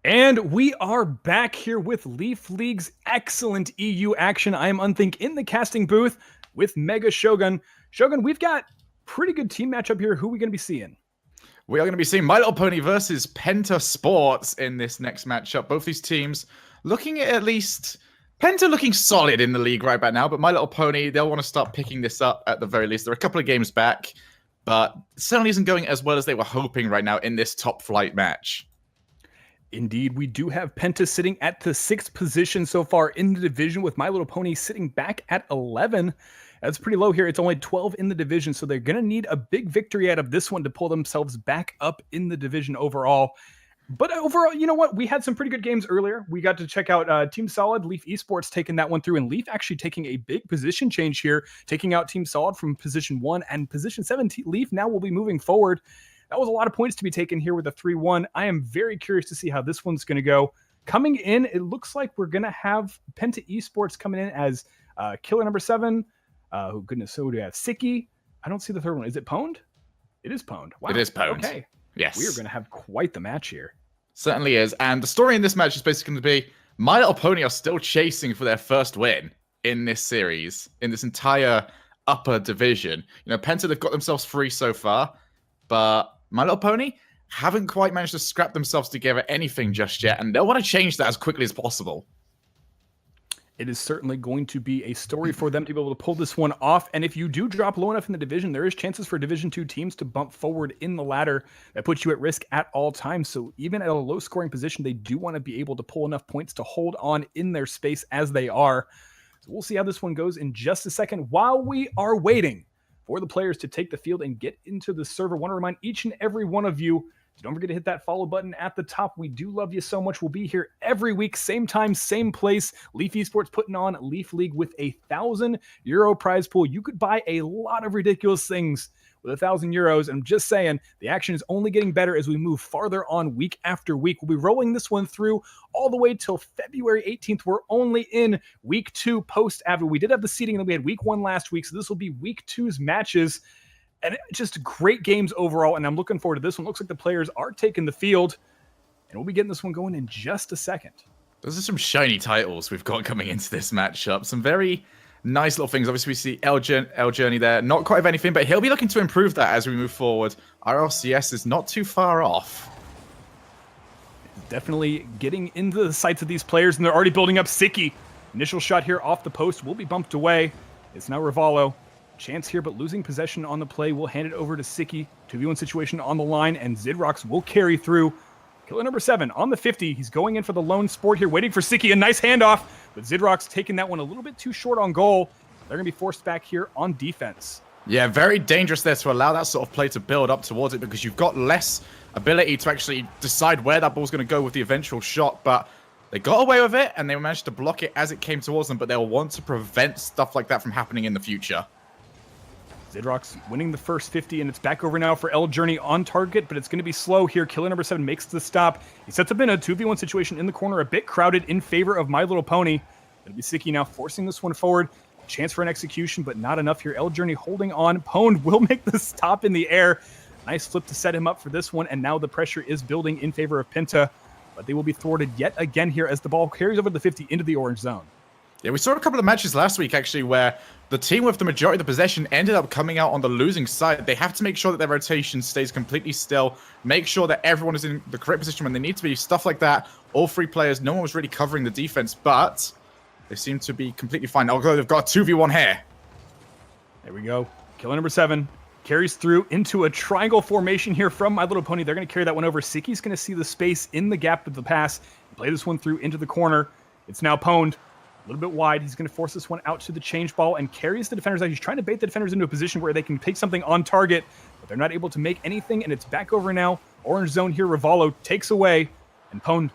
And we are back here with Leaf League's excellent EU action. I am Unthink in the casting booth with Mega Shogun. Shogun, we've got pretty good team matchup here. Who are we going to be seeing? We are going to be seeing My Little Pony versus Penta Sports in this next matchup. Both these teams looking at least Penta looking solid in the league right about now, but My Little Pony, they'll want to start picking this up at the very least. They're a couple of games back, but it certainly isn't going as well as they were hoping right now in this top flight match. Indeed, we do have Penta sitting at the 6th position so far in the division, with My Little Pony sitting back at 11. That's pretty low here. It's only 12 in the division, so they're going to need a big victory out of this one to pull themselves back up in the division overall. But overall, you know what? We had some pretty good games earlier. We got to check out Team Solid, Leaf eSports taking that one through, and Leaf actually taking a big position change here, taking out Team Solid from position 1 and position 7. Leaf now will be moving forward. That was a lot of points to be taken here with a 3-1. I am very curious to see how this one's going to go. Coming in, it looks like we're going to have Penta eSports coming in as killer number 7. Oh, goodness. So do we have Siki? I don't see the third one. Is it Pwned? It is Pwned. Wow. It is Pwned. Okay. Yes. We are going to have quite the match here. Certainly is. And the story in this match is basically going to be My Little Pony are still chasing for their first win in this series, in this entire upper division. You know, Penta have got themselves free so far, but My Little Pony haven't quite managed to scrap themselves together anything just yet, and they'll want to change that as quickly as possible. It is certainly going to be a story for them to be able to pull this one off. And if you do drop low enough in the division, there is chances for Division 2 teams to bump forward in the ladder. That puts you at risk at all times. So even at a low scoring position, they do want to be able to pull enough points to hold on in their space as they are. So we'll see how this one goes in just a second. While we are waiting for the players to take the field and get into the server, I want to remind each and every one of you, don't forget to hit that follow button at the top. We do love you so much. We'll be here every week, same time, same place. Leaf eSports putting on Leaf League with a €1,000 prize pool. You could buy a lot of ridiculous things with €1,000. I'm just saying, the action is only getting better as we move farther on week after week. We'll be rolling this one through all the way till February 18th. We're only in week 2 post-Advent. We did have the seeding, and then we had week 1 last week, so this will be week 2's matches. And just great games overall, and I'm looking forward to this one. Looks like the players are taking the field, and we'll be getting this one going in just a second. Those are some shiny titles we've got coming into this matchup. Some very nice little things. Obviously, we see L Journey there. Not quite of anything, but he'll be looking to improve that as we move forward. RLCS is not too far off. Definitely getting into the sights of these players, and they're already building up Siki. Initial shot here off the post will be bumped away. It's now Rivalo. Chance here, but losing possession on the play. We'll hand it over to Siki. 2v1 situation on the line, and Zidrox will carry through. Killer number 7 on the 50. He's going in for the lone sport here, waiting for Siki. A nice handoff, but Zidrox taking that one a little bit too short on goal. They're going to be forced back here on defense. Yeah, very dangerous there to allow that sort of play to build up towards it, because you've got less ability to actually decide where that ball's going to go with the eventual shot, but they got away with it, and they managed to block it as it came towards them, but they'll want to prevent stuff like that from happening in the future. Zidrox winning the first 50, and it's back over now for L Journey on target, but it's going to be slow here. Killer number 7 makes the stop. He sets up in a 2v1 situation in the corner, a bit crowded in favor of My Little Pony. It'll be Siki now forcing this one forward. Chance for an execution, but not enough here. L Journey holding on. Pwned will make the stop in the air. Nice flip to set him up for this one, and now the pressure is building in favor of Penta, but they will be thwarted yet again here as the ball carries over the 50 into the orange zone. Yeah, we saw a couple of matches last week, actually, where the team with the majority of the possession ended up coming out on the losing side. They have to make sure that their rotation stays completely still, make sure that everyone is in the correct position when they need to be, stuff like that. All 3 players, no one was really covering the defense, but they seem to be completely fine. Although they've got a 2v1 here. There we go. Killer number 7 carries through into a triangle formation here from My Little Pony. They're going to carry that one over. Siki's going to see the space in the gap of the pass, play this one through into the corner. It's now Pwned. A little bit wide. He's going to force this one out to the change ball and carries the defenders out. He's trying to bait the defenders into a position where they can take something on target, but they're not able to make anything, and it's back over now. Orange zone here. Rivalo takes away, and Pwned a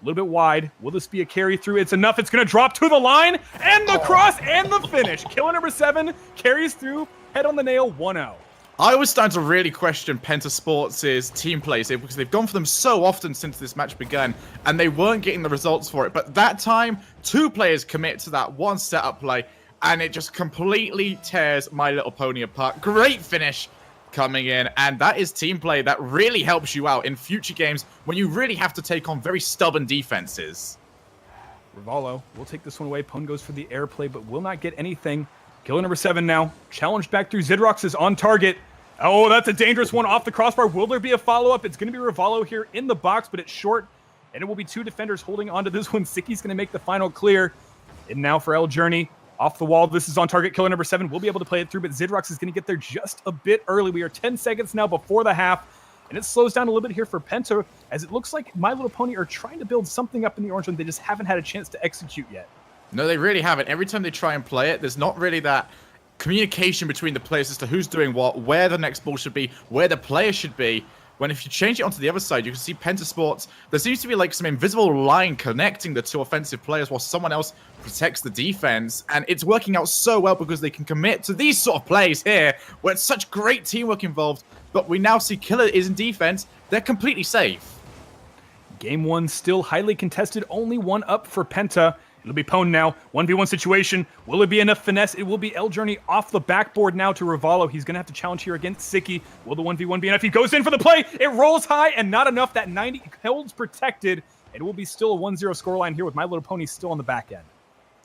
little bit wide. Will this be a carry through? It's enough. It's going to drop to the line, and the cross, and the finish. Killer number 7 carries through, head on the nail, 1-0. I was starting to really question Penta Sports' team plays here, because they've gone for them so often since this match began, and they weren't getting the results for it. But that time, 2 players commit to that one setup play, and it just completely tears My Little Pony apart. Great finish coming in, and that is team play that really helps you out in future games when you really have to take on very stubborn defenses. Rivalo will take this one away. Pwn goes for the airplay, but will not get anything. Killer number 7 now. Challenged back through. Zidrox is on target. Oh, that's a dangerous one off the crossbar. Will there be a follow-up? It's going to be Rivalo here in the box, but it's short, and it will be 2 defenders holding onto this one. Sicky's going to make the final clear. And now for El Journey. Off the wall. This is on target. Killer number 7 will be able to play it through, but Zidrox is going to get there just a bit early. We are 10 seconds now before the half, and it slows down a little bit here for Penta, as it looks like My Little Pony are trying to build something up in the orange zone. They just haven't had a chance to execute yet. No, they really haven't. Every time they try and play it, there's not really that communication between the players as to who's doing what, where the next ball should be, where the player should be. When if you change it onto the other side, you can see Penta Sports, there seems to be like some invisible line connecting the 2 offensive players while someone else protects the defense. And it's working out so well because they can commit to these sort of plays here where it's such great teamwork involved. But we now see Killer is in defense. They're completely safe. Game 1 still highly contested. Only 1 up for Penta. It'll be Pwn now. 1v1 situation. Will it be enough finesse? It will be El Journey off the backboard now to Rivalo. He's going to have to challenge here against Sicky. Will the 1v1 be enough? He goes in for the play. It rolls high and not enough. That 90 holds protected. It will be still a 1-0 scoreline here with My Little Pony still on the back end.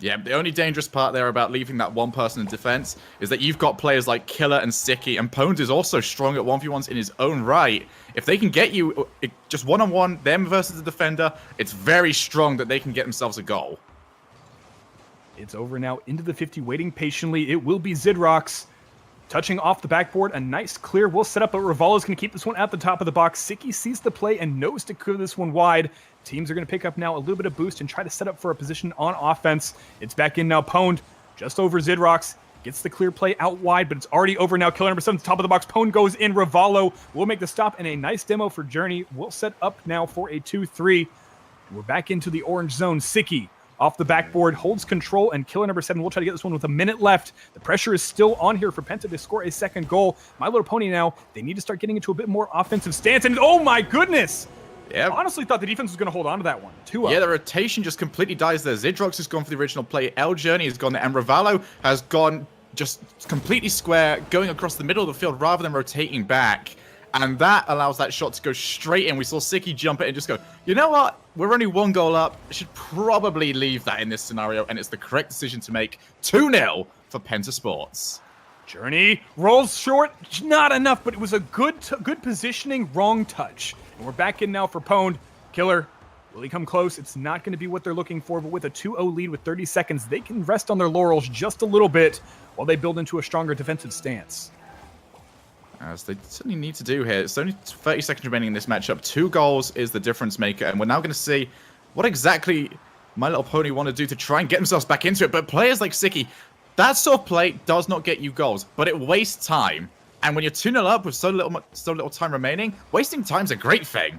Yeah, the only dangerous part there about leaving that one person in defense is that you've got players like Killer and Sicky, and Pwned is also strong at 1v1s in his own right. If they can get you just one-on-one, them versus the defender, it's very strong that they can get themselves a goal. It's over now into the 50, waiting patiently. It will be Zidrox. Touching off the backboard, a nice clear will set up, but Rivalo's going to keep this one at the top of the box. Sicky sees the play and knows to clear this one wide. Teams are going to pick up now a little bit of boost and try to set up for a position on offense. It's back in now. Pwned just over Zidrox. Gets the clear play out wide, but it's already over now. Killer number 7 top of the box. Pwn goes in. Rivalo will make the stop, and a nice demo for Journey. We'll set up now for a 2-3. We're back into the orange zone. Sicky off the backboard, holds control, and Killer number 7 will try to get this one with a minute left. The pressure is still on here for Penta to score a second goal. My Little Pony now, they need to start getting into a bit more offensive stance, and oh my goodness! Yeah. I honestly thought the defense was going to hold on to that one. 2-up. Yeah, the rotation just completely dies there. Zidrox has gone for the original play. El Journey has gone there, and Rivalo has gone just completely square, going across the middle of the field rather than rotating back. And that allows that shot to go straight in. We saw Sicky jump it and just go, you know what? We're only 1 goal up. I should probably leave that in this scenario. And it's the correct decision to make. 2-0 for Penta Sports. Journey rolls short. Not enough, but it was a good positioning, wrong touch. And we're back in now for Pwned. Killer, will he come close? It's not going to be what they're looking for, but with a 2-0 lead with 30 seconds, they can rest on their laurels just a little bit while they build into a stronger defensive stance. As they certainly need to do here. It's only 30 seconds remaining in this matchup. 2 goals is the difference maker, and we're now going to see what exactly My Little Pony want to do to try and get themselves back into it. But players like Sicky, that sort of play does not get you goals, but it wastes time. And when you're 2-0 up with so little time remaining, wasting time's a great thing.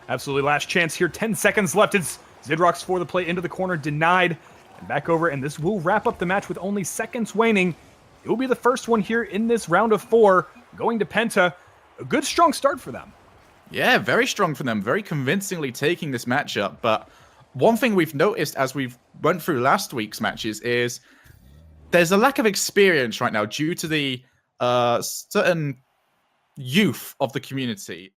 Absolutely. Last chance here. 10 seconds left. It's Zidrox for the play into the corner, denied, and back over. And this will wrap up the match with only seconds waning. It will be the first one here in this round of 4, going to Penta. A good, strong start for them. Yeah, very strong for them. Very convincingly taking this matchup. But one thing we've noticed as we've went through last week's matches is there's a lack of experience right now due to the certain youth of the community.